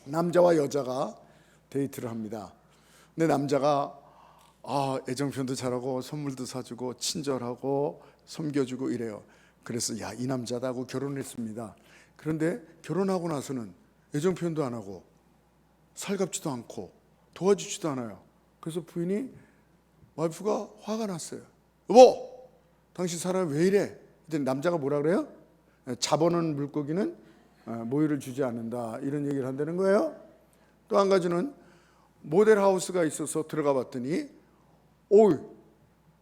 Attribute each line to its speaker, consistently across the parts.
Speaker 1: 남자와 여자가 데이트를 합니다. 근데 남자가 애정 표현도 잘하고 선물도 사주고 친절하고 섬겨주고 이래요. 그래서 이 남자다 하고 결혼했습니다. 그런데 결혼하고 나서는 애정 표현도 안 하고 살갑지도 않고 도와주지도 않아요. 그래서 부인이, 와이프가 화가 났어요. 여보, 당신 사람이 왜 이래? 그랬더니 남자가 뭐라 그래요? 잡아놓은 물고기는 모유를 주지 않는다, 이런 얘기를 한다는 거예요. 또 한 가지는 모델하우스가 있어서 들어가 봤더니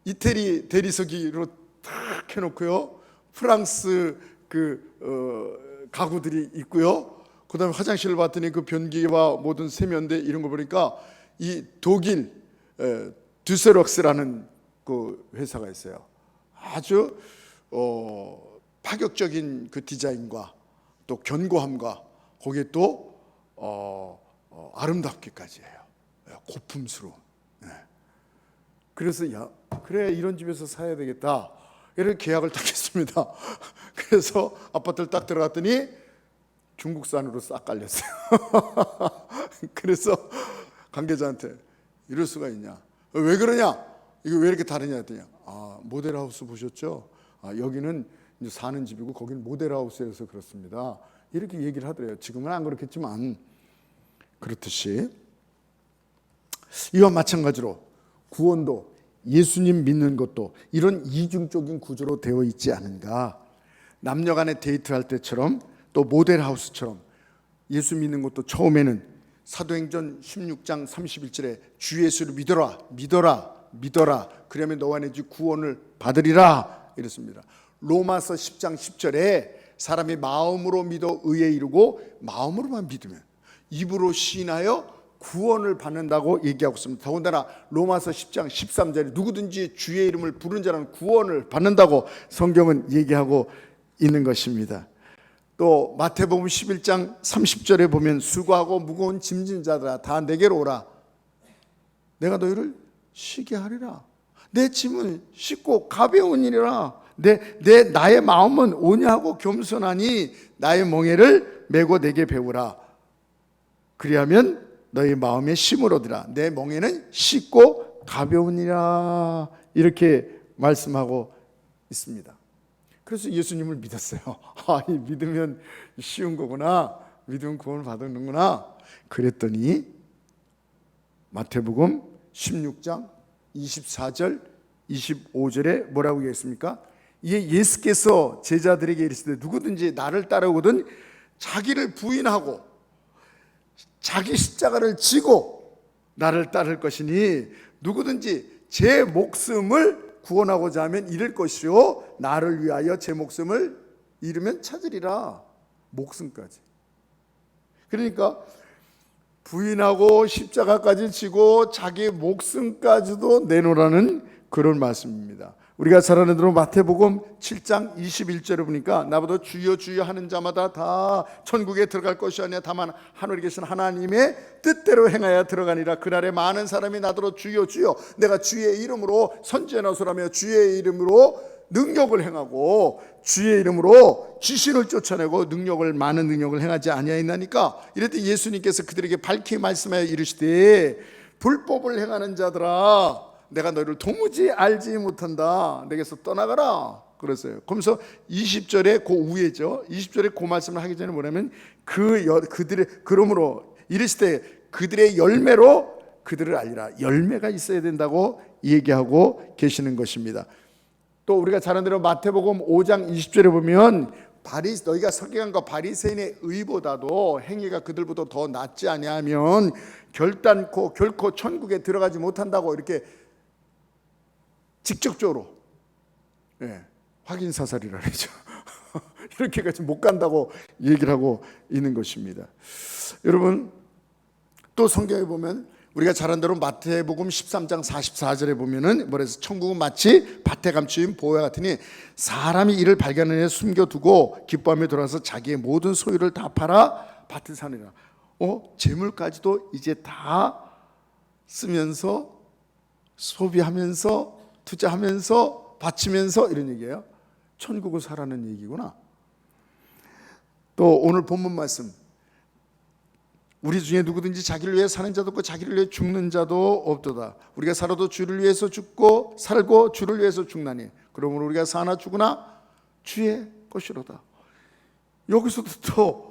Speaker 1: 이태리 대리석이로 탁 해놓고요, 프랑스 가구들이 있고요, 그 다음에 화장실을 봤더니 그 변기와 모든 세면대 이런 거 보니까 이 독일 듀세록스라는 그 회사가 있어요. 아주 파격적인 그 디자인과 또 견고함과 거기에 또 아름답기까지 해요. 고풍스러운. 그래서 그래, 이런 집에서 사야 되겠다, 이렇게 계약을 딱 했습니다. 그래서 아파트를 딱 들어갔더니 중국산으로 싹 깔렸어요. 그래서 관계자한테, 이럴 수가 있냐, 왜 그러냐, 이거 왜 이렇게 다르냐 했더니, 모델하우스 보셨죠? 여기는 이제 사는 집이고 거기는 모델하우스여서 그렇습니다, 이렇게 얘기를 하더래요. 지금은 안 그렇겠지만 그렇듯이 이와 마찬가지로 구원도, 예수님 믿는 것도 이런 이중적인 구조로 되어 있지 않은가. 남녀 간의 데이트할 때처럼 또 모델하우스처럼 예수 믿는 것도 처음에는 사도행전 16장 31절에 주 예수를 믿어라, 믿어라, 믿어라, 그러면 너와 내 집 구원을 받으리라 이랬습니다. 로마서 10장 10절에 사람이 마음으로 믿어 의에 이르고 마음으로만 믿으면 입으로 시인하여 구원을 받는다고 얘기하고 있습니다. 더군다나 로마서 10장 13절에 누구든지 주의 이름을 부른 자는 구원을 받는다고 성경은 얘기하고 있는 것입니다. 또 마태복음 11장 30절에 보면 수고하고 무거운 짐진 자들아 다 내게로 오라, 내가 너희를 쉬게 하리라. 내 짐은 쉽고 가벼우니라. 나의 마음은 온유하고 겸손하니 나의 멍에를 메고 내게 배우라. 그리하면 너희 마음에 쉼을 얻으라. 내 멍에는 쉽고 가벼우니라. 이렇게 말씀하고 있습니다. 그래서 예수님을 믿었어요. 이 믿으면 쉬운 거구나, 믿으면 구원을 받는구나. 그랬더니 마태복음 16장 24절 25절에 뭐라고 얘기했습니까? 예수께서 제자들에게 이르시되 누구든지 나를 따르거든 자기를 부인하고 자기 십자가를 지고 나를 따를 것이니 누구든지 제 목숨을 구원하고자 하면 잃을 것이요 나를 위하여 제 목숨을 잃으면 찾으리라. 목숨까지. 그러니까 부인하고 십자가까지 지고 자기 목숨까지도 내놓으라는 그런 말씀입니다. 우리가 잘 아는 대로 마태복음 7장 21절에 보니까 나보다 주여 주여 하는 자마다 다 천국에 들어갈 것이 아니라 다만 하늘에 계신 하나님의 뜻대로 행하여 들어가니라. 그날에 많은 사람이 나더러 주여 주여 내가 주의 이름으로 선지자 나서라며 주의 이름으로 능력을 행하고 주의 이름으로 귀신을 쫓아내고 많은 능력을 행하지 아니하였나니까. 이럴 때 예수님께서 그들에게 밝히 말씀하여 이르시되 불법을 행하는 자들아 내가 너희를 도무지 알지 못한다. 내게서 떠나가라. 그랬어요. 그러면서 20절에 그 위에죠. 20절에 그 말씀을 하기 전에 뭐냐면 그러므로 이르시되 그들의 열매로 그들을 알리라. 열매가 있어야 된다고 얘기하고 계시는 것입니다. 또 우리가 잘 아는 대로 마태복음 5장 20절에 보면 너희가 서기관과 바리새인의 의보다도 행위가 그들보다 더 낫지 아니하면 결단코 결코 천국에 들어가지 못한다고 이렇게 직접적으로 확인 사살이라 그러죠. 이렇게까지 못 간다고 얘기를 하고 있는 것입니다. 여러분 또 성경에 보면 우리가 잘 아는 대로 마태복음 13장 44절에 보면은 뭐래서 천국은 마치 밭에 감추인 보화 같으니 사람이 이를 발견해 숨겨두고 기뻐하며 돌아서 자기의 모든 소유를 다 팔아 밭을 사느니라. 재물까지도 이제 다 쓰면서 소비하면서 투자하면서 바치면서 이런 얘기예요. 천국을 사라는 얘기구나. 또 오늘 본문 말씀 우리 중에 누구든지 자기를 위해 사는 자도 없고 자기를 위해 죽는 자도 없도다. 우리가 살아도 주를 위해서 죽고 살고 주를 위해서 죽나니 그러므로 우리가 사나 죽으나 주의 것이로다. 여기서도 또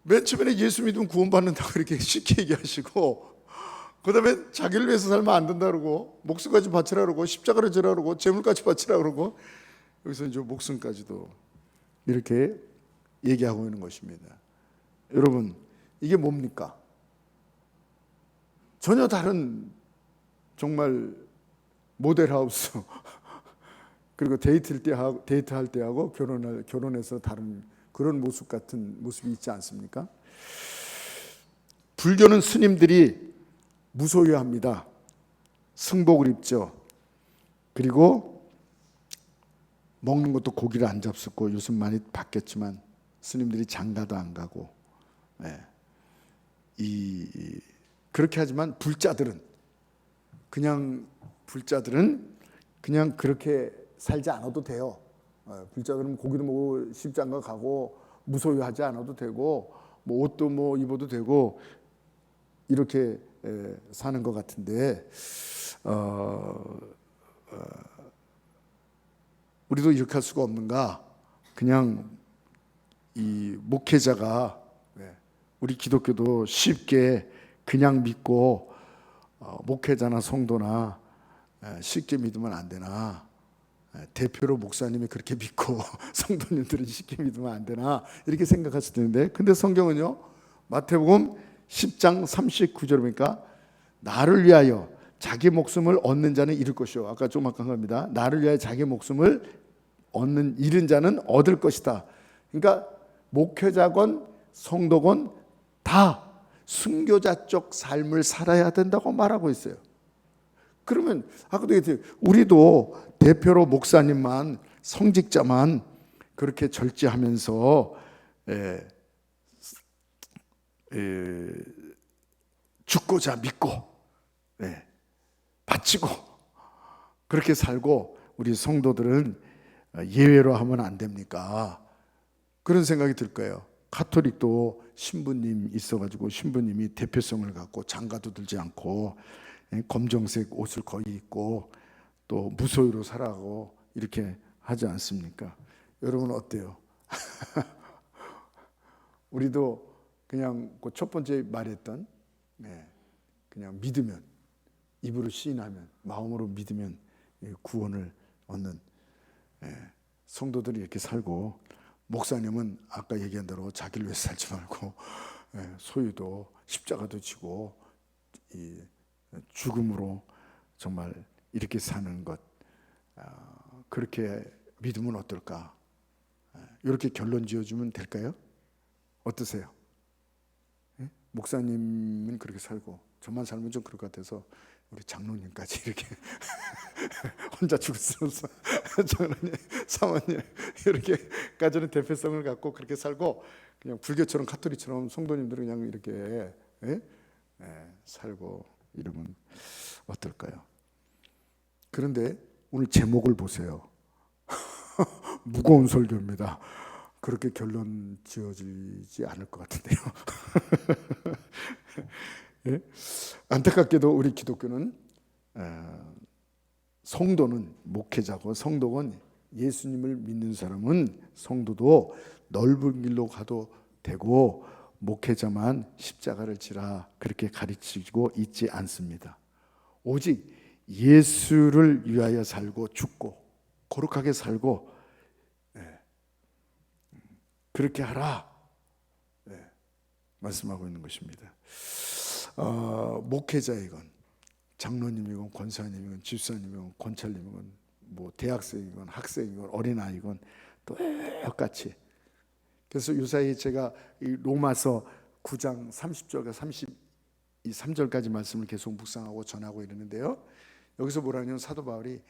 Speaker 1: 맨 처음에 예수 믿으면 구원받는다고 이렇게 쉽게 얘기하시고, 그 다음에 자기를 위해서 살면 안 된다 그러고, 목숨까지 바치라 그러고, 십자가를 지라 그러고, 재물까지 바치라 그러고, 여기서 이제 목숨까지도 이렇게 얘기하고 있는 것입니다. 여러분, 이게 뭡니까? 전혀 다른, 정말 모델하우스 그리고 데이트할 때하고 결혼해서 다른 그런 모습 같은 모습이 있지 않습니까? 불교는 스님들이 무소유합니다. 승복을 입죠. 그리고 먹는 것도 고기를 안 잡숫고, 요즘 많이 바뀌었지만 스님들이 장가도 안 가고, 그렇게 하지만 불자들은 그냥 그렇게 살지 않아도 돼요. 불자들은 고기도 먹고 십장가 가고 무소유하지 않아도 되고, 뭐 옷도 뭐 입어도 되고 이렇게 사는 것 같은데, 우리도 이렇게 할 수가 없는가? 그냥 이 목회자가, 우리 기독교도 쉽게 그냥 믿고, 목회자나 성도나 쉽게 믿으면 안 되나? 대표로 목사님이 그렇게 믿고 성도님들은 쉽게 믿으면 안 되나? 이렇게 생각하실 텐데, 근데 성경은요, 마태복음 10장 39절 보니까 나를 위하여 자기 목숨을 얻는 자는 잃을 것이요. 아까 좀 아까 한 겁니다. 나를 위하여 자기 목숨을 잃은 자는 얻을 것이다. 그러니까 목회자건 성도건 다 순교자적 삶을 살아야 된다고 말하고 있어요. 그러면 아까도 얘기했죠. 우리도 대표로 목사님만, 성직자만 그렇게 절제하면서 죽고자 믿고 바치고 그렇게 살고, 우리 성도들은 예외로 하면 안 됩니까? 그런 생각이 들 거예요. 가톨릭도 신부님 있어가지고 신부님이 대표성을 갖고 장가도 들지 않고 검정색 옷을 거의 입고 또 무소유로 살아가고 이렇게 하지 않습니까? 여러분 어때요? 우리도 그냥 그 첫 번째 말했던, 그냥 믿으면, 입으로 시인하면, 마음으로 믿으면 구원을 얻는 성도들이 이렇게 살고, 목사님은 아까 얘기한 대로 자기를 위해서 살지 말고 소유도 십자가도 지고 이 죽음으로 정말 이렇게 사는 것, 그렇게 믿으면 어떨까? 이렇게 결론 지어주면 될까요? 어떠세요? 목사님은 그렇게 살고 저만 살면 좀 그럴 것 같아서 우리 장로님까지 이렇게 혼자 죽었으면서 장로님, 사모님 이렇게까지는 대표성을 갖고 그렇게 살고, 그냥 불교처럼 가톨릭처럼 성도님들은 그냥 이렇게 살고 이러면 어떨까요? 그런데 오늘 제목을 보세요. 무거운 설교입니다. 그렇게 결론 지어지지 않을 것 같은데요. 안타깝게도 우리 기독교는 성도는 목회자고, 성도건 예수님을 믿는 사람은 성도도 넓은 길로 가도 되고 목회자만 십자가를 지라 그렇게 가르치고 있지 않습니다. 오직 예수를 위하여 살고 죽고 거룩하게 살고 그렇게 하라 말씀하고 있는 것입니다. 목회자이건 장로님이건 권사님이건 집사님이건 권찰님이건 뭐 대학생이건 학생이건 어린아이건 똑같이. 그래서 요사이 제가 이 로마서 9장 30절과 33절까지 말씀을 계속 묵상하고 전하고 이러는데요, 여기서 뭐라냐면 사도 바울이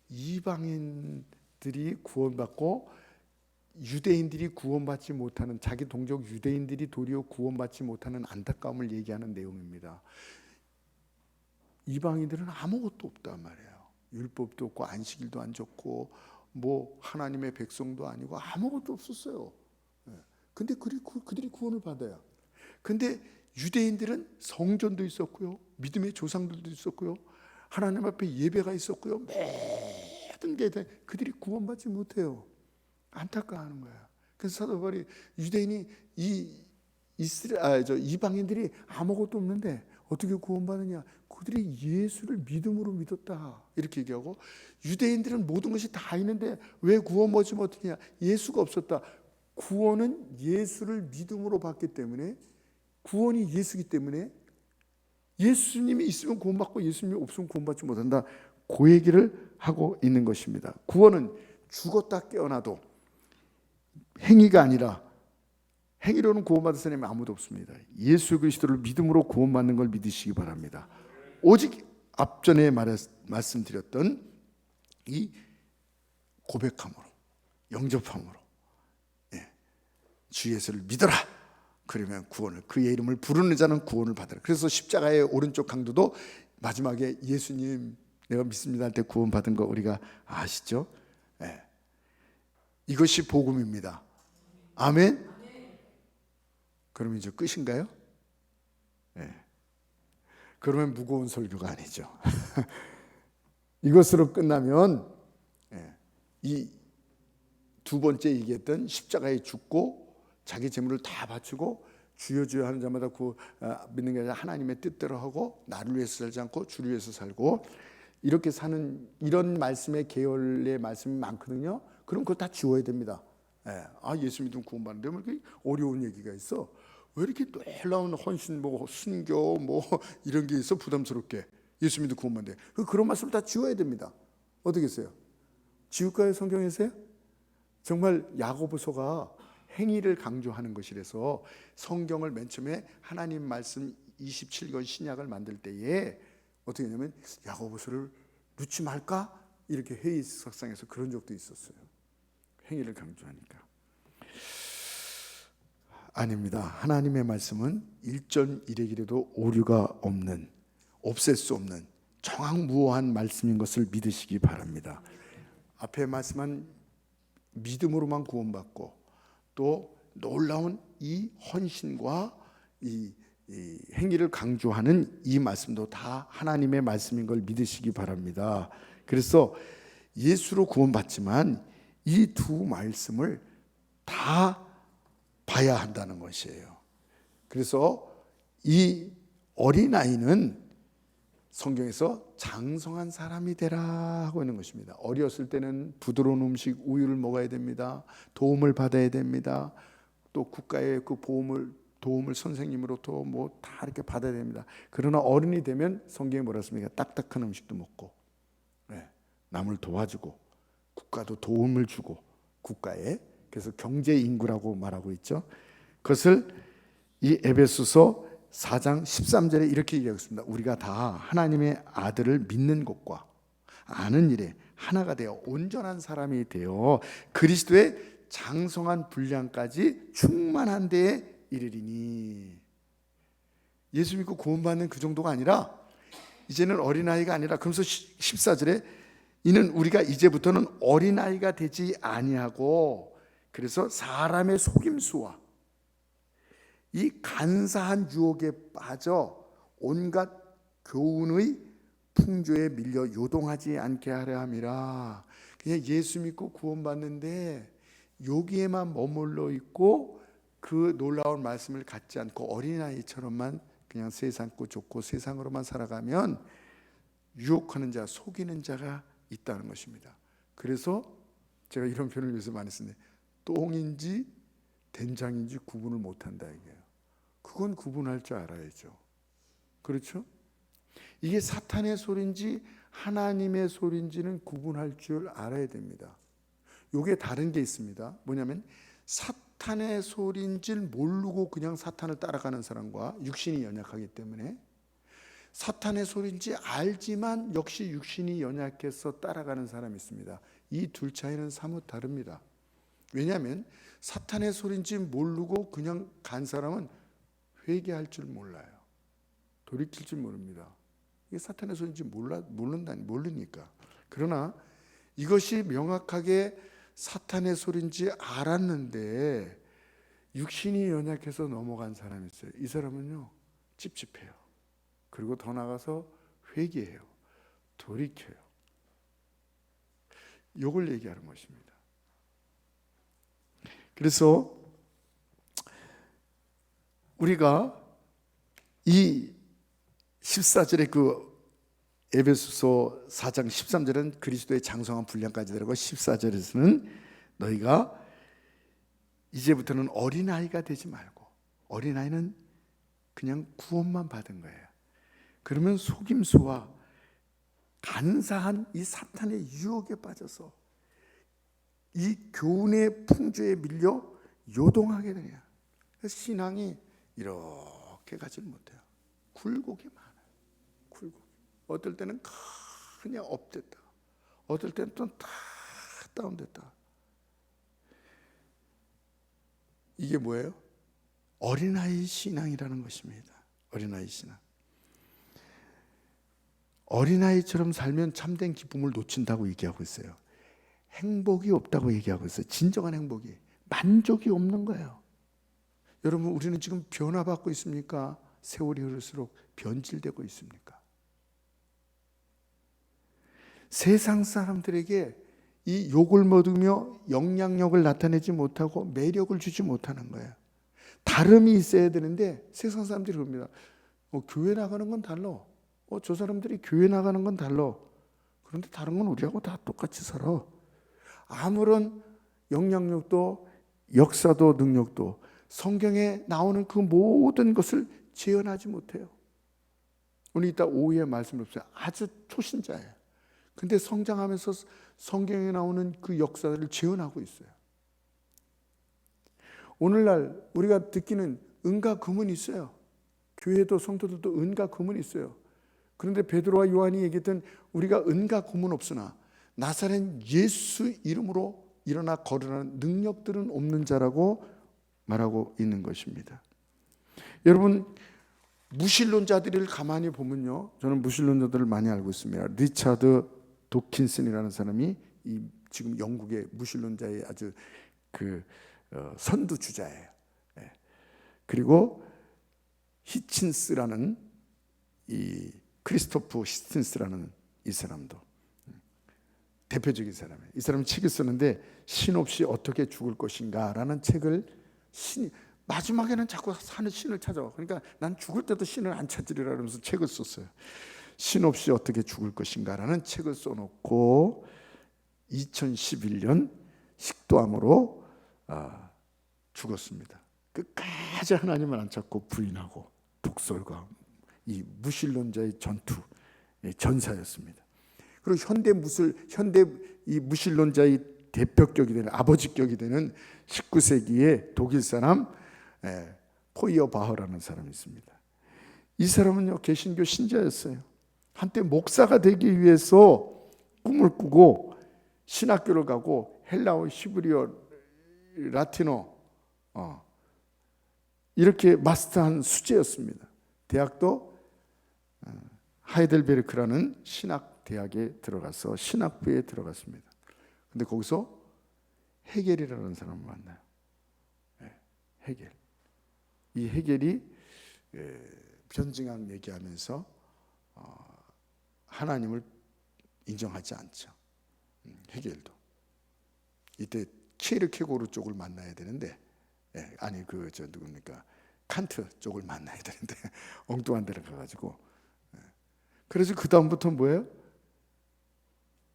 Speaker 1: 이방인들이 구원받고 유대인들이 구원받지 못하는, 자기 동족 유대인들이 도리어 구원받지 못하는 안타까움을 얘기하는 내용입니다. 이방인들은 아무것도 없단 말이에요. 율법도 없고 안식일도 안 줬고 뭐 하나님의 백성도 아니고 아무것도 없었어요. 근데 그들이 구원을 받아요. 근데 유대인들은 성전도 있었고요, 믿음의 조상들도 있었고요, 하나님 앞에 예배가 있었고요, 모든 게 그들이 구원받지 못해요. 안타까워하는 거야. 그래서 사도 바울이 유대인이 이방인들이 아무것도 없는데 어떻게 구원받느냐? 그들이 예수를 믿음으로 믿었다, 이렇게 얘기하고, 유대인들은 모든 것이 다 있는데 왜 구원받지 못하냐? 예수가 없었다. 구원은 예수를 믿음으로 받기 때문에, 구원이 예수기 때문에 예수님이 있으면 구원받고 예수님이 없으면 구원받지 못한다, 그 얘기를 하고 있는 것입니다. 구원은 죽었다 깨어나도 행위가 아니라, 행위로는 구원받을 사람이 아무도 없습니다. 예수 그리스도를 믿음으로 구원받는 걸 믿으시기 바랍니다. 오직 앞전에 말씀드렸던 이 고백함으로, 영접함으로, 주 예수를 믿어라, 그러면 구원을, 그의 이름을 부르는 자는 구원을 받으라. 그래서 십자가의 오른쪽 강도도 마지막에 예수님 내가 믿습니다 할 때 구원받은 거 우리가 아시죠? 이것이 복음입니다. 아멘. 그러면 이제 끝인가요? 그러면 무거운 설교가 아니죠. 이것으로 끝나면 이 두 번째 얘기했던 십자가에 죽고 자기 재물을 다 바치고 주여 주여 하는 자마다 믿는 게 아니라 하나님의 뜻대로 하고 나를 위해서 살지 않고 주를 위해서 살고 이렇게 사는, 이런 말씀의 계열의 말씀이 많거든요. 그럼 그거 다 지워야 됩니다. 예수 믿으면 구원받는데 뭐 이렇게 어려운 얘기가 있어? 왜 이렇게 놀라운 헌신, 순교 이런 게 있어 부담스럽게? 예수 믿으면 구원받는데 그런 말씀을 다 지워야 됩니다. 어떻게 했어요? 지울까요? 성경에서요? 정말 야고보서가 행위를 강조하는 것이라서 성경을 맨 처음에 하나님 말씀 27권 신약을 만들 때에 어떻게 했냐면 야고보서를 넣지 말까? 이렇게 회의석상에서 그런 적도 있었어요. 행위를 강조하니까. 아닙니다. 하나님의 말씀은 일전일획이라도 오류가 없는, 없앨 수 없는 정확무오한 말씀인 것을 믿으시기 바랍니다. 앞에 말씀한 믿음으로만 구원받고 또 놀라운 이 헌신과 이 행위를 강조하는 이 말씀도 다 하나님의 말씀인 걸 믿으시기 바랍니다. 그래서 예수로 구원받지만 이 두 말씀을 다 봐야 한다는 것이에요. 그래서 이 어린아이는 성경에서 장성한 사람이 되라 하고 있는 것입니다. 어렸을 때는 부드러운 음식, 우유를 먹어야 됩니다. 도움을 받아야 됩니다. 또 국가의 그 도움을 선생님으로부터 다 이렇게 받아야 됩니다. 그러나 어른이 되면 성경에 뭐라 했습니까? 딱딱한 음식도 먹고, 남을 도와주고, 국가도 도움을 주고, 국가에, 그래서 경제 인구라고 말하고 있죠. 그것을 이 에베소서 4장 13절에 이렇게 얘기하고 있습니다. 우리가 다 하나님의 아들을 믿는 것과 아는 일에 하나가 되어 온전한 사람이 되어 그리스도의 장성한 분량까지 충만한 데에 이르리니. 예수 믿고 구원받는 그 정도가 아니라 이제는 어린아이가 아니라, 그러면서 14절에 이는 우리가 이제부터는 어린아이가 되지 아니하고, 그래서 사람의 속임수와 이 간사한 유혹에 빠져 온갖 교훈의 풍조에 밀려 요동하지 않게 하려 함이라. 그냥 예수 믿고 구원받는데 여기에만 머물러 있고 그 놀라운 말씀을 갖지 않고 어린아이처럼만 그냥 세상 좋고 세상으로만 살아가면 유혹하는 자, 속이는 자가 있다는 것입니다. 그래서 제가 이런 표현을 요새 많이 쓰는데, 똥인지 된장인지 구분을 못한다 이게요. 그건 구분할 줄 알아야죠. 그렇죠? 이게 사탄의 소리인지 하나님의 소리인지는 구분할 줄 알아야 됩니다. 이게 다른 게 있습니다. 뭐냐면 사탄의 소리인지를 모르고 그냥 사탄을 따라가는 사람과 육신이 연약하기 때문에, 사탄의 소리인지 알지만 역시 육신이 연약해서 따라가는 사람이 있습니다. 이 둘 차이는 사뭇 다릅니다. 왜냐하면 사탄의 소리인지 모르고 그냥 간 사람은 회개할 줄 몰라요. 돌이킬 줄 모릅니다. 이게 사탄의 소리인지 모르니까. 그러나 이것이 명확하게 사탄의 소리인지 알았는데 육신이 연약해서 넘어간 사람이 있어요. 이 사람은요 찝찝해요. 그리고 더 나가서 회개해요. 돌이켜요. 요걸 얘기하는 것입니다. 그래서 우리가 이 14절의 그 에베소서 4장 13절은 그리스도의 장성한 분량까지 들어가고 14절에서는 너희가 이제부터는 어린아이가 되지 말고, 어린아이는 그냥 구원만 받은 거예요. 그러면 속임수와 간사한 이 사탄의 유혹에 빠져서 이 교훈의 풍조에 밀려 요동하게 돼요. 그래서 신앙이 이렇게 가지 못해요. 굴곡이 많아요. 굴곡. 어떨 때는 그냥 업됐다, 어떨 때는 또 다 다운됐다. 이게 뭐예요? 어린아이 신앙이라는 것입니다. 어린아이 신앙. 어린아이처럼 살면 참된 기쁨을 놓친다고 얘기하고 있어요. 행복이 없다고 얘기하고 있어요. 진정한 행복이, 만족이 없는 거예요. 여러분, 우리는 지금 변화받고 있습니까? 세월이 흐를수록 변질되고 있습니까? 세상 사람들에게 이 욕을 먹으며 영향력을 나타내지 못하고 매력을 주지 못하는 거예요. 다름이 있어야 되는데 세상 사람들이 그럽니다. 교회 나가는 건 달라. 저 사람들이 교회 나가는 건 달라. 그런데 다른 건 우리하고 다 똑같이 살아. 아무런 영향력도 역사도 능력도 성경에 나오는 그 모든 것을 재현하지 못해요. 오늘 이따 오후에 말씀을 보세요. 아주 초신자예요. 근데 성장하면서 성경에 나오는 그 역사를 재현하고 있어요. 오늘날 우리가 듣기는 은과 금은 있어요. 교회도 성도들도 은과 금은 있어요. 그런데 베드로와 요한이 얘기했던 우리가 은과 금은 없으나 나사렛 예수 이름으로 일어나 거론하는 능력들은 없는 자라고 말하고 있는 것입니다. 여러분, 무신론자들을 가만히 보면요, 저는 무신론자들을 많이 알고 있습니다. 리차드 도킨슨이라는 사람이 지금 영국의 무신론자의 아주 선두주자예요. 그리고 히친스라는 이 크리스토프 히친스라는 이 사람도 대표적인 사람이에요. 이 사람은 책을 쓰는데 신 없이 어떻게 죽을 것인가라는 책을 마지막에는 자꾸 사는 신을 찾아와. 그러니까 난 죽을 때도 신을 안 찾으리라 그러면서 책을 썼어요. 신 없이 어떻게 죽을 것인가라는 책을 써놓고 2011년 식도암으로 죽었습니다. 끝까지 하나님을 안 찾고 부인하고 독설과 이 무신론자의 전사였습니다. 그리고 현대 이 무신론자의 대표격이 되는 아버지격이 되는 19세기의 독일 사람 포이어바흐라는 사람이 있습니다. 이 사람은요 개신교 신자였어요. 한때 목사가 되기 위해서 꿈을 꾸고 신학교를 가고 헬라어, 히브리어, 라틴어 이렇게 마스터한 수재였습니다. 대학도 하이델베르크라는 신학대학에 들어가서 신학부에 들어갔습니다. 근데 거기서 헤겔이라는 사람을 만나요. 헤겔. 이 헤겔이 변증학 얘기하면서 하나님을 인정하지 않죠. 헤겔도. 이때 키르케고르 쪽을 만나야 되는데 아니 누굽니까? 칸트 쪽을 만나야 되는데 엉뚱한 데를 가가지고 그래서 그 다음부터 뭐예요?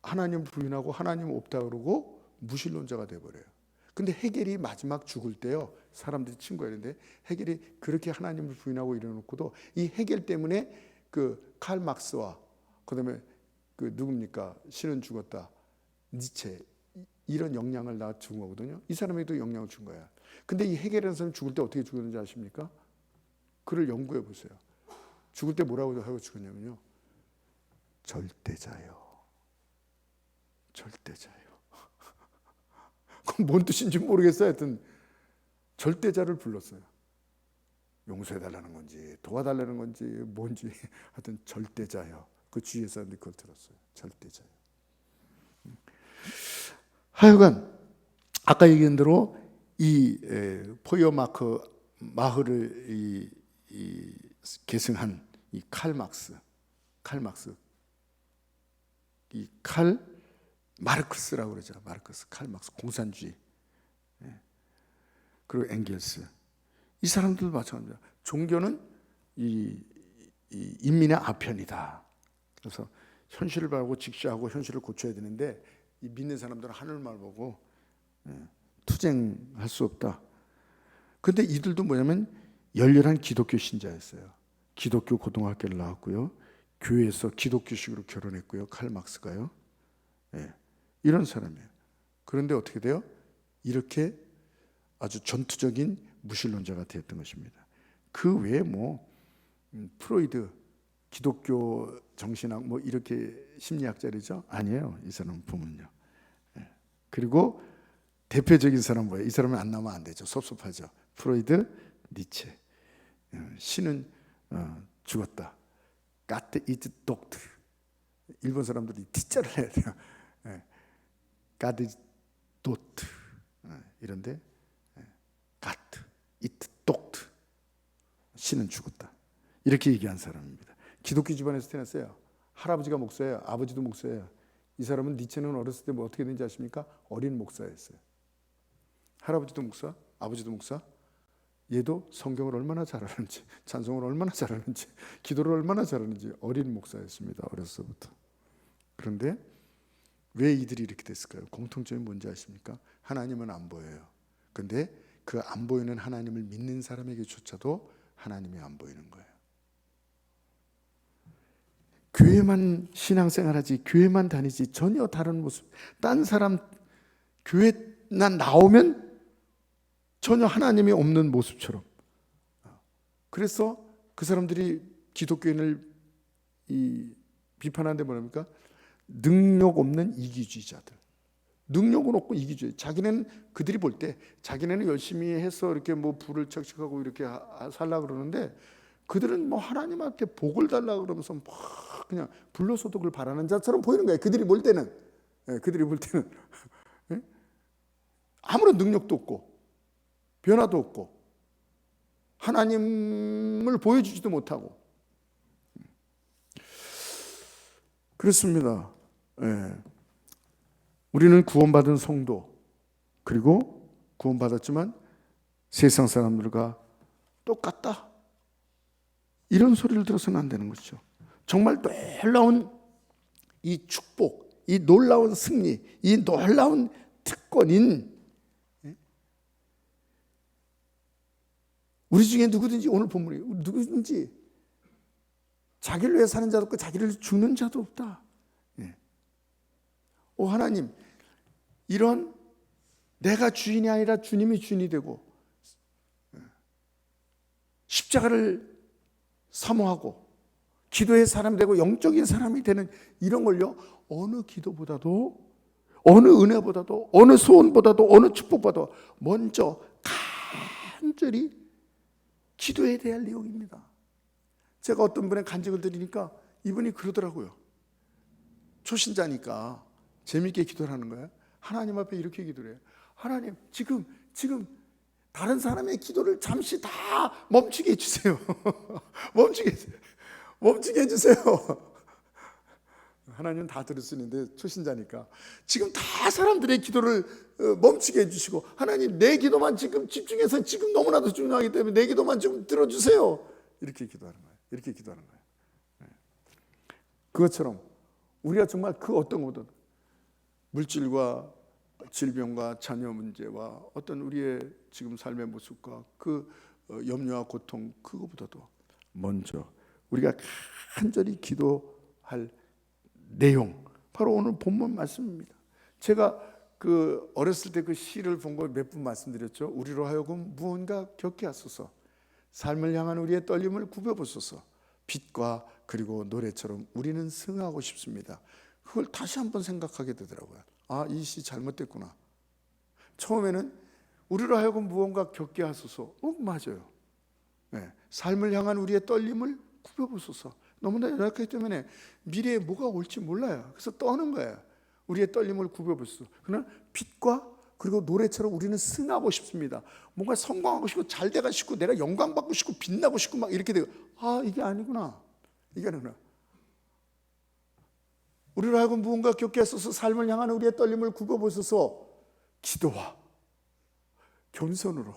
Speaker 1: 하나님 부인하고 하나님 없다 그러고 무신론자가 돼버려요. 근데 헤겔이 마지막 죽을 때요 사람들이 친구였는데 헤겔이 그렇게 하나님을 부인하고 이래놓고도 이 헤겔 때문에 그 칼 막스와 그다음에 그 누굽니까? 신은 죽었다 니체 이런 영향을 나 준 거거든요. 이 사람에게도 영향을 준 거야. 근데 이 헤겔이라는 사람이 죽을 때 어떻게 죽었는지 아십니까? 그를 연구해 보세요. 죽을 때 뭐라고 하고 죽었냐면요. 절대자요. 절대자요. 그건 뭔 뜻인지 모르겠어요. 하여튼 절대자를 불렀어요. 용서해달라는 건지 도와달라는 건지 뭔지 하여튼 절대자요. 그 주위의 사람들이 그걸 들었어요. 절대자요. 하여간 아까 얘기한 대로 이 포이어마크 마흐를 계승한 이 칼 막스, 이 칼 마르크스라고 그러죠. 마르크스, 칼 막스, 공산주의. 그리고 엥겔스. 이 사람들도 마찬가지입니다. 종교는 이 인민의 아편이다. 그래서 현실을 바라고 직시하고 현실을 고쳐야 되는데 이 믿는 사람들은 하늘만 보고 투쟁할 수 없다. 그런데 이들도 뭐냐면 열렬한 기독교 신자였어요. 기독교 고등학교를 나왔고요. 교회에서 기독교식으로 결혼했고요. 칼 막스가요. 이런 사람이에요. 그런데 어떻게 돼요? 이렇게 아주 전투적인 무신론자가 되었던 것입니다. 그 외에 프로이드, 기독교 정신학 이렇게 심리학자이죠? 아니에요. 이 사람 부모는요. 그리고 대표적인 사람 뭐예요? 이 사람은 안 나오면 안 되죠. 섭섭하죠. 프로이드, 니체. 신은 죽었다. Gott ist tot. 일본 사람들이 T자를 해야 돼요. Gott ist tot. 이런데 Gott ist tot. 신은 죽었다. 이렇게 얘기한 사람입니다. 기독교 집안에서 태어났어요. 할아버지가 목사예요. 아버지도 목사예요. 이 사람은 니체는 어렸을 때 어떻게 된지 아십니까? 어린 목사였어요. 할아버지도 목사, 아버지도 목사. 얘도 성경을 얼마나 잘하는지, 찬송을 얼마나 잘하는지, 기도를 얼마나 잘하는지 어린 목사였습니다. 어렸을부터. 그런데 왜 이들이 이렇게 됐을까요? 공통점이 뭔지 아십니까? 하나님은 안 보여요. 그런데 그 안 보이는 하나님을 믿는 사람에게조차도 하나님이 안 보이는 거예요. 교회만 신앙생활하지, 교회만 다니지 전혀 다른 모습. 딴 사람 교회 나오면 전혀 하나님이 없는 모습처럼. 그래서 그 사람들이 기독교인을 비판하는데 뭐랍니까? 능력 없는 이기주의자들. 능력은 없고 이기주의. 자기네는 그들이 볼 때 자기네는 열심히 해서 이렇게 불을 척척하고 이렇게 살라 그러는데 그들은 하나님한테 복을 달라 그러면서 그냥 불로소득을 바라는 자처럼 보이는 거예요. 그들이 볼 때는 아무런 능력도 없고 변화도 없고 하나님을 보여주지도 못하고 그렇습니다. 우리는 구원받은 성도 그리고 구원받았지만 세상 사람들과 똑같다 이런 소리를 들어서는 안 되는 것이죠. 정말 놀라운 이 축복, 이 놀라운 승리, 이 놀라운 특권인 우리 중에 누구든지 오늘 본문이 누구든지 자기를 위해 사는 자도 없고 자기를 죽는 자도 없다. 오 하나님, 이런 내가 주인이 아니라 주님이 주인이 되고 십자가를 사모하고 기도의 사람이 되고 영적인 사람이 되는 이런 걸요 어느 기도보다도 어느 은혜보다도 어느 소원보다도 어느 축복보다도 먼저 간절히 기도해야 될 내용입니다. 제가 어떤 분의 간증을 드리니까 이분이 그러더라고요. 초신자니까 재밌게 기도를 하는 거예요. 하나님 앞에 이렇게 기도를 해요. 하나님 지금 다른 사람의 기도를 잠시 다 멈추게 해주세요. 멈추게 해주세요. 하나님은 다 들을 수 있는데 초신자니까 지금 다 사람들의 기도를 멈추게 해주시고 하나님 내 기도만 지금 집중해서 지금 너무나도 중요하기 때문에 내 기도만 좀 들어주세요. 이렇게 기도하는 거예요. 그것처럼 우리가 정말 그 어떤 것도 물질과 질병과 자녀 문제와 어떤 우리의 지금 삶의 모습과 그 염려와 고통 그거보다도 먼저 우리가 간절히 기도할 내용 바로 오늘 본문 말씀입니다. 제가 어렸을 때 그 시를 본 걸 몇 분 말씀드렸죠. 우리로 하여금 무언가 겪게 하소서. 삶을 향한 우리의 떨림을 굽혀보소서. 빛과 그리고 노래처럼 우리는 승하고 싶습니다. 그걸 다시 한번 생각하게 되더라고요. 아, 이 시 잘못됐구나. 처음에는 우리로 하여금 무언가 겪게 하소서. 맞아요. 삶을 향한 우리의 떨림을 굽혀보소서. 너무나 연약하기 때문에 미래에 뭐가 올지 몰라요. 그래서 떠는 거예요. 우리의 떨림을 굽혀보소서. 그러나 빛과 그리고 노래처럼 우리는 승하고 싶습니다. 뭔가 성공하고 싶고 잘 돼가 싶고 내가 영광 받고 싶고 빛나고 싶고 막 이렇게 되고, 이게 아니구나. 이게 아니구나. 우리로 하여금 무언가 겪게 하소서. 삶을 향하는 우리의 떨림을 굽어보소서. 기도와 겸손으로,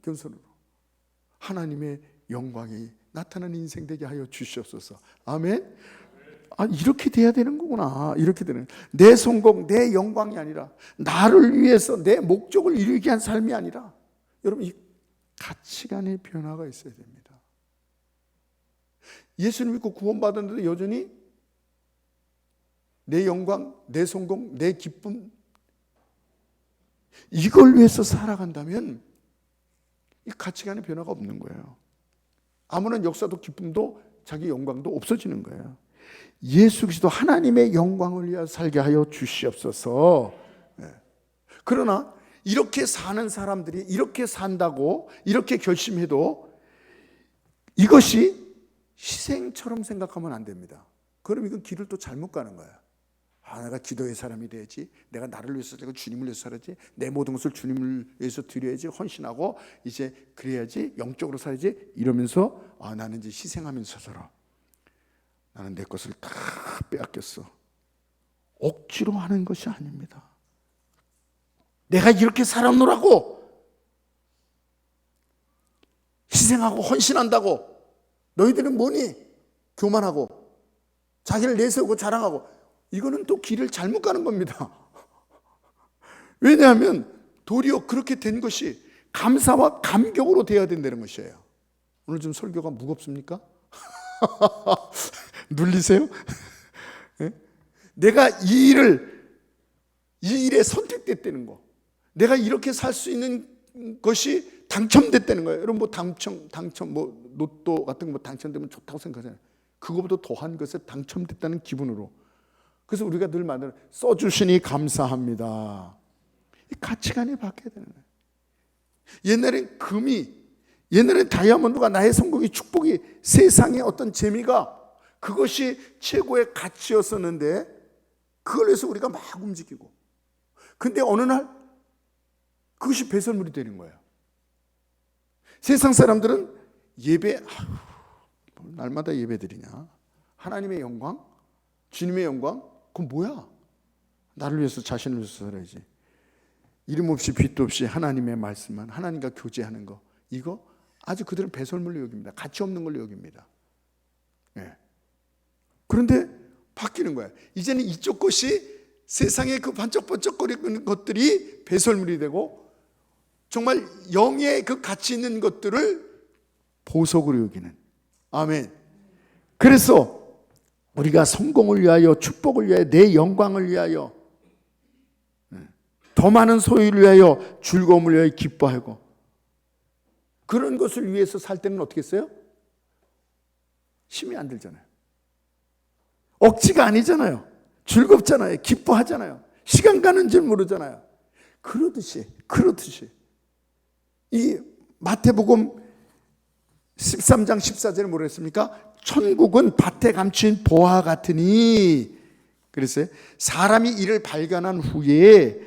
Speaker 1: 겸손으로 하나님의 영광이 나타나는 인생 되게 하여 주시옵소서. 아멘. 이렇게 돼야 되는 거구나. 이렇게 되는, 내 성공, 내 영광이 아니라 나를 위해서 내 목적을 이루기 위한 삶이 아니라, 여러분, 이 가치관의 변화가 있어야 됩니다. 예수를 믿고 구원받았는데 여전히 내 영광, 내 성공, 내 기쁨, 이걸 위해서 살아간다면 이 가치관의 변화가 없는 거예요. 아무런 역사도 기쁨도 자기 영광도 없어지는 거예요. 예수 그리스도 하나님의 영광을 위하여 살게 하여 주시옵소서. 그러나 이렇게 사는 사람들이 이렇게 산다고 이렇게 결심해도 이것이 희생처럼 생각하면 안 됩니다. 그럼 이건 길을 또 잘못 가는 거예요. 내가 기도의 사람이 돼야지, 내가 나를 위해서 살고 주님을 위해서 살아야지, 내 모든 것을 주님을 위해서 드려야지, 헌신하고 이제 그래야지, 영적으로 살아야지, 이러면서 나는 이제 희생하면서 살아. 나는 내 것을 다 빼앗겼어. 억지로 하는 것이 아닙니다. 내가 이렇게 살아노라고 희생하고 헌신한다고 너희들은 뭐니? 교만하고 자기를 내세우고 자랑하고, 이거는 또 길을 잘못 가는 겁니다. 왜냐하면 도리어 그렇게 된 것이 감사와 감격으로 돼야 된다는 것이에요. 오늘 좀 설교가 무겁습니까? 눌리세요? 내가 이 일에 선택됐다는 거, 내가 이렇게 살 수 있는 것이 당첨됐다는 거예요. 여러분, 뭐 당첨, 뭐 로또 같은 거 당첨되면 좋다고 생각하잖아요. 그거보다 더한 것에 당첨됐다는 기분으로. 그래서 우리가 늘 말하는 써주시니 감사합니다. 이 가치관이 바뀌어야 되는 거예요. 옛날엔 옛날엔 다이아몬드가 나의 성공이 축복이 세상의 어떤 재미가 그것이 최고의 가치였었는데 그걸 위해서 우리가 막 움직이고, 근데 어느 날 그것이 배설물이 되는 거예요. 세상 사람들은 예배, 날마다 예배 드리냐, 하나님의 영광, 주님의 영광, 그건 뭐야? 나를 위해서, 자신을 위해서 살아야지. 이름 없이 빛도 없이 하나님의 말씀만, 하나님과 교제하는 거, 이거 아주 그들은 배설물로 여깁니다. 가치 없는 걸로 여깁니다. 그런데 바뀌는 거예요. 이제는 이쪽 것이 세상의 그 반짝반짝거리는 것들이 배설물이 되고, 정말 영의 그 가치 있는 것들을 보석으로 여기는. 아멘. 그래서 우리가 성공을 위하여, 축복을 위하여, 내 영광을 위하여, 더 많은 소유를 위하여, 즐거움을 위하여 기뻐하고, 그런 것을 위해서 살 때는 어떻게 했어요? 힘이 안 들잖아요. 억지가 아니잖아요. 즐겁잖아요. 기뻐하잖아요. 시간 가는 줄 모르잖아요. 그러듯이 이 마태복음 13장 14절에 뭐라 했습니까? 천국은 밭에 감춘 보화 같으니, 그랬어요. 사람이 이를 발견한 후에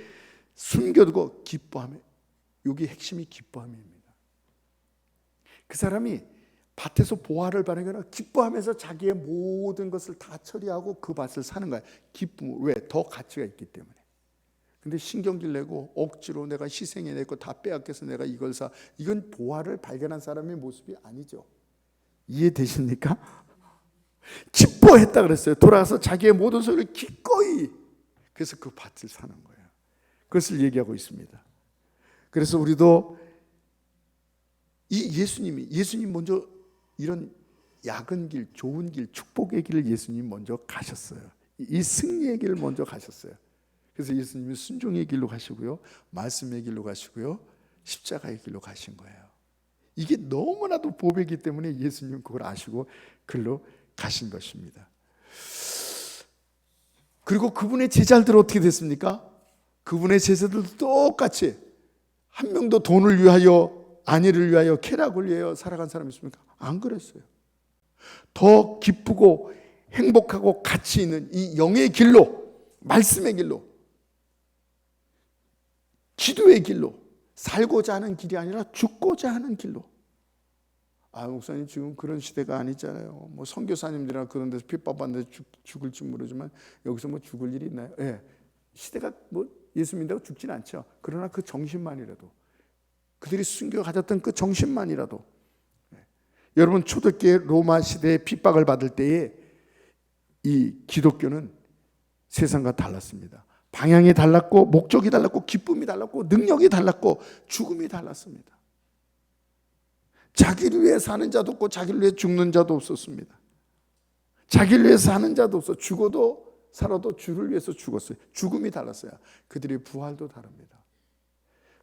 Speaker 1: 숨겨두고 기뻐하며, 여기 핵심이 기뻐함입니다. 그 사람이 밭에서 보화를 발견하고 기뻐하면서 자기의 모든 것을 다 처리하고 그 밭을 사는 거야. 기쁨. 왜? 더 가치가 있기 때문에. 근데 신경질 내고 억지로 내가 희생해내고 다 빼앗겨서 내가 이걸 사, 이건 보화를 발견한 사람의 모습이 아니죠. 이해되십니까? 기뻐했다 그랬어요. 돌아가서 자기의 모든 소유를 기꺼이, 그래서 그 밭을 사는 거예요. 그것을 얘기하고 있습니다. 그래서 우리도 이 예수님 먼저 이런 약은 길, 좋은 길, 축복의 길을 예수님 먼저 가셨어요. 이 승리의 길을 먼저 가셨어요. 그래서 예수님이 순종의 길로 가시고요, 말씀의 길로 가시고요, 십자가의 길로 가신 거예요. 이게 너무나도 보배이기 때문에 예수님은 그걸 아시고 글로 가신 것입니다. 그리고 그분의 제자들은 어떻게 됐습니까? 그분의 제자들도 똑같이 한 명도 돈을 위하여, 안위를 위하여, 쾌락을 위하여 살아간 사람이 있습니까? 안 그랬어요. 더 기쁘고 행복하고 가치 있는 이 영의 길로, 말씀의 길로, 기도의 길로, 살고자 하는 길이 아니라 죽고자 하는 길로. 목사님 지금 그런 시대가 아니잖아요. 뭐 선교사님들이나 그런 데서 핍박받는데 죽을지 모르지만 여기서 뭐 죽을 일이 있나요? 예. 시대가 뭐 예수 믿는다고 죽진 않죠. 그러나 그 정신만이라도, 그들이 순교 가졌던 그 정신만이라도, 여러분 초대교회 로마 시대의 핍박을 받을 때에 이 기독교는 세상과 달랐습니다. 방향이 달랐고, 목적이 달랐고, 기쁨이 달랐고, 능력이 달랐고, 죽음이 달랐습니다. 자기를 위해 사는 자도 없고 자기를 위해 죽는 자도 없었습니다. 자기를 위해 사는 자도 없어. 죽어도 살아도 주를 위해서 죽었어요. 죽음이 달랐어요. 그들의 부활도 다릅니다.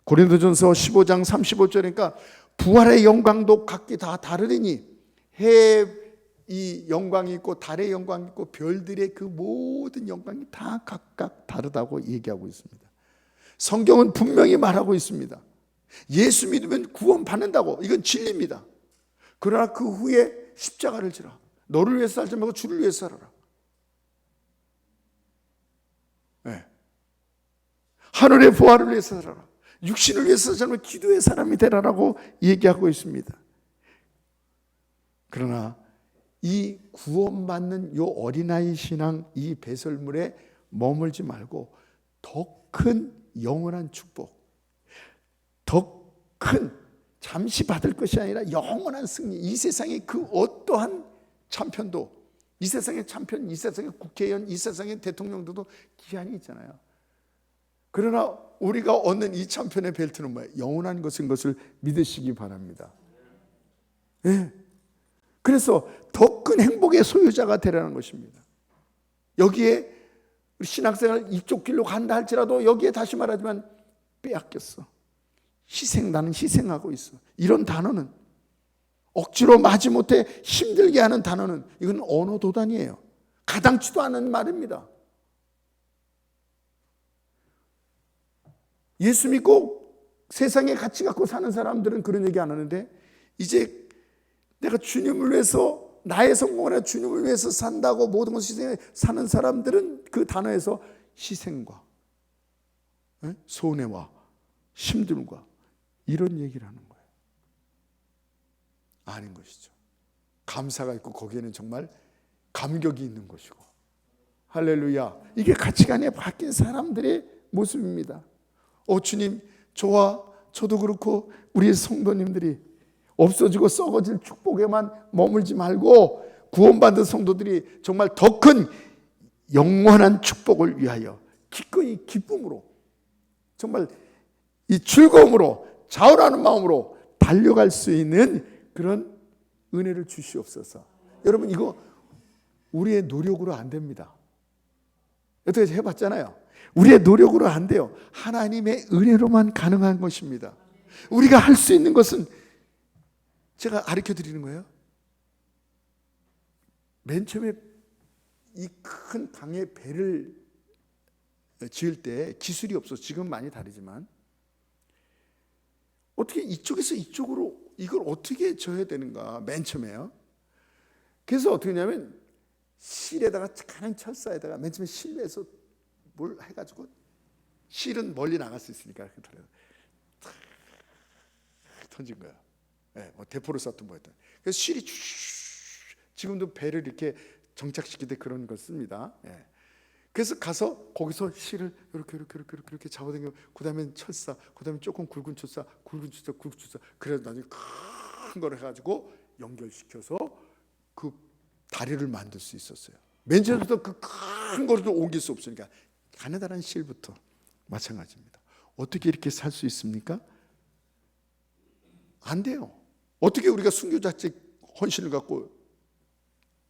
Speaker 1: 고린도전서 15장 35절이니까 부활의 영광도 각기 다 다르리니 해의 이 영광이 있고 달의 영광이 있고 별들의 그 모든 영광이 다 각각 다르다고 얘기하고 있습니다. 성경은 분명히 말하고 있습니다. 예수 믿으면 구원 받는다고. 이건 진리입니다. 그러나 그 후에 십자가를 지라. 너를 위해서 살지 말고 주를 위해서 살아라. 네. 하늘의 부활을 위해서 살아라. 육신을 위해서 살지 말고 기도의 사람이 되라라고 얘기하고 있습니다. 그러나 이 구원받는 이 어린아이 신앙, 이 배설물에 머물지 말고 더 큰 영원한 축복, 더 큰 잠시 받을 것이 아니라 영원한 승리, 이 세상의 그 어떠한 참편도, 이 세상의 참편, 이 세상의 국회의원, 이 세상의 대통령들도 기한이 있잖아요. 그러나 우리가 얻는 이 참편의 벨트는 뭐예요? 영원한 것인 것을 믿으시기 바랍니다. 네. 그래서 더 큰 행복의 소유자가 되라는 것입니다. 여기에 신학생활 이쪽 길로 간다 할지라도 여기에 다시 말하지만 빼앗겼어. 나는 희생하고 있어. 이런 단어는, 억지로 마지못해 힘들게 하는 단어는, 이건 언어 도단이에요. 가당치도 않은 말입니다. 예수 믿고 세상에 가치 갖고 사는 사람들은 그런 얘기 안 하는데, 이제 내가 주님을 위해서, 나의 성공을 주님을 위해서 산다고 모든 것을 희생해 사는 사람들은 그 단어에서 희생과 손해와 힘듦과 이런 얘기를 하는 거예요. 아닌 것이죠. 감사가 있고 거기에는 정말 감격이 있는 것이고, 할렐루야. 이게 가치관이 바뀐 사람들의 모습입니다. 주님, 저와 저도 그렇고 우리 성도님들이 없어지고 썩어질 축복에만 머물지 말고 구원받은 성도들이 정말 더 큰 영원한 축복을 위하여 기꺼이 기쁨으로, 정말 이 즐거움으로, 자원하는 마음으로 달려갈 수 있는 그런 은혜를 주시옵소서. 여러분, 이거 우리의 노력으로 안 됩니다. 여태까지 해봤잖아요. 우리의 노력으로 안 돼요. 하나님의 은혜로만 가능한 것입니다. 우리가 할 수 있는 것은 제가 가르쳐 드리는 거예요. 맨 처음에 이 큰 강의 배를 지을 때 기술이 없어서, 지금 많이 다르지만 어떻게 이쪽에서 이쪽으로 이걸 어떻게 져야 되는가, 맨 처음에요. 그래서 어떻게 했냐면 실에다가 가는 철사에다가 맨 처음에 실내에서 뭘 해가지고, 실은 멀리 나갈 수 있으니까 던진 거야. 네, 뭐 대포를 쐈든 뭐였든. 그래서 실이 지금도 배를 이렇게 정착시킬 때 그런 걸 씁니다. 네. 그래서 가서 거기서 실을 이렇게 잡아당기고, 그 다음엔 철사, 그 다음에 조금 굵은 철사, 그래서 나중에 큰 걸 해가지고 연결시켜서 그 다리를 만들 수 있었어요. 맨 처음부터 그 큰 거를 옮길 수 없으니까 가느다란 실부터 마찬가지입니다. 어떻게 이렇게 살 수 있습니까? 안 돼요. 어떻게 우리가 순교자적 헌신을 갖고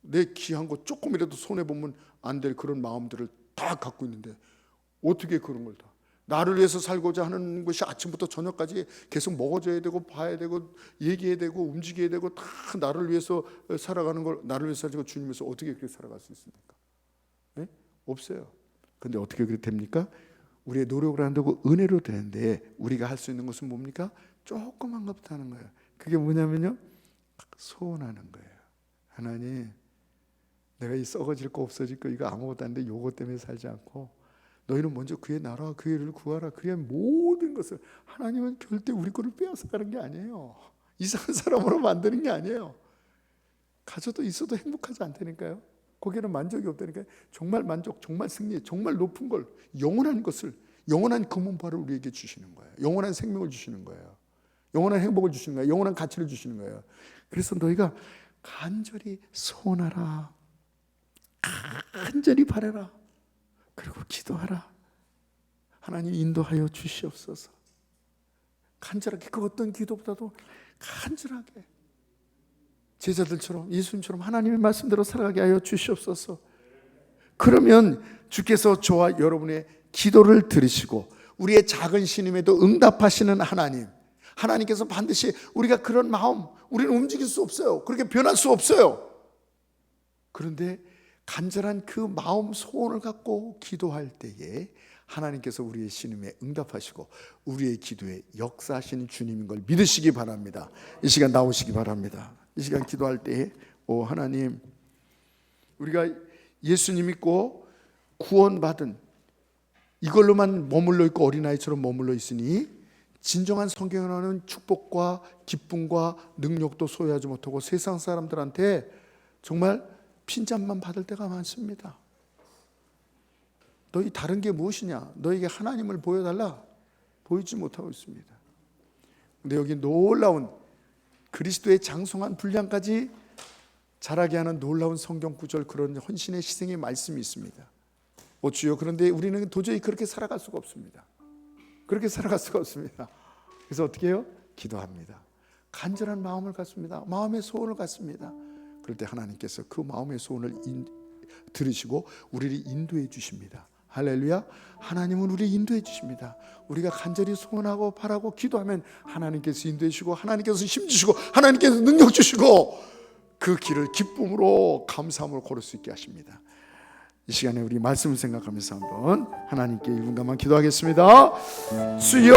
Speaker 1: 내 귀한 거 조금이라도 손해보면 안 될 그런 마음들을 다 갖고 있는데, 어떻게 그런 걸 다, 나를 위해서 살고자 하는 것이 아침부터 저녁까지 계속 먹어줘야 되고 봐야 되고 얘기해야 되고 움직여야 되고, 다 나를 위해서 살아가는 걸, 나를 위해서 살고 주님 위해서 어떻게 그렇게 살아갈 수 있습니까? 네? 없어요. 근데 어떻게 그렇게 됩니까? 우리의 노력을 한다고 은혜로 되는데, 우리가 할 수 있는 것은 뭡니까? 조그만 것부터 하는 거예요. 그게 뭐냐면요, 소원하는 거예요. 하나님, 내가 이 썩어질 거 없어질 거 이거 아무것도 안 돼, 요거 때문에 살지 않고 너희는 먼저 그의 나라와 그의 의를 구하라. 그래야 모든 것을. 하나님은 절대 우리 거를 빼앗아 가는 게 아니에요. 이상한 사람으로 만드는 게 아니에요. 가져도 있어도 행복하지 않다니까요. 거기에는 만족이 없다니까요. 정말 만족, 정말 승리, 정말 높은 걸, 영원한 것을, 영원한 금은발을 우리에게 주시는 거예요. 영원한 생명을 주시는 거예요. 영원한 행복을 주시는 거예요. 영원한 가치를 주시는 거예요. 그래서 너희가 간절히 소원하라. 간절히 바라라. 그리고 기도하라. 하나님 인도하여 주시옵소서. 간절하게, 그 어떤 기도보다도 간절하게 제자들처럼, 예수님처럼 하나님의 말씀대로 살아가게 하여 주시옵소서. 그러면 주께서 저와 여러분의 기도를 들으시고 우리의 작은 신임에도 응답하시는 하나님께서 반드시 우리가 그런 마음, 우리는 움직일 수 없어요. 그렇게 변할 수 없어요. 그런데 간절한 그 마음, 소원을 갖고 기도할 때에 하나님께서 우리의 신임에 응답하시고 우리의 기도에 역사하시는 주님인 걸 믿으시기 바랍니다. 이 시간 나오시기 바랍니다. 이 시간 기도할 때에 하나님, 우리가 예수님 믿고 구원받은 이걸로만 머물러 있고 어린아이처럼 머물러 있으니 진정한 성경에 나오는 축복과 기쁨과 능력도 소유하지 못하고 세상 사람들한테 정말 핀잔만 받을 때가 많습니다. 너희 다른 게 무엇이냐? 너에게 하나님을 보여달라. 보이지 못하고 있습니다. 근데 여기 놀라운 그리스도의 장성한 분량까지 자라게 하는 놀라운 성경 구절, 그런 헌신의 희생의 말씀이 있습니다. 주여, 그런데 우리는 도저히 그렇게 살아갈 수가 없습니다. 그렇게 살아갈 수가 없습니다. 그래서 어떻게 해요? 기도합니다. 간절한 마음을 갖습니다. 마음의 소원을 갖습니다. 그럴 때 하나님께서 그 마음의 소원을 들으시고 우리를 인도해 주십니다. 할렐루야. 하나님은 우리를 인도해 주십니다. 우리가 간절히 소원하고 바라고 기도하면 하나님께서 인도해 주시고, 하나님께서 힘 주시고, 하나님께서 능력 주시고, 그 길을 기쁨으로 감사함으로 걸을 수 있게 하십니다. 이 시간에 우리 말씀을 생각하면서 한번 하나님께 1분간만 기도하겠습니다. 주여,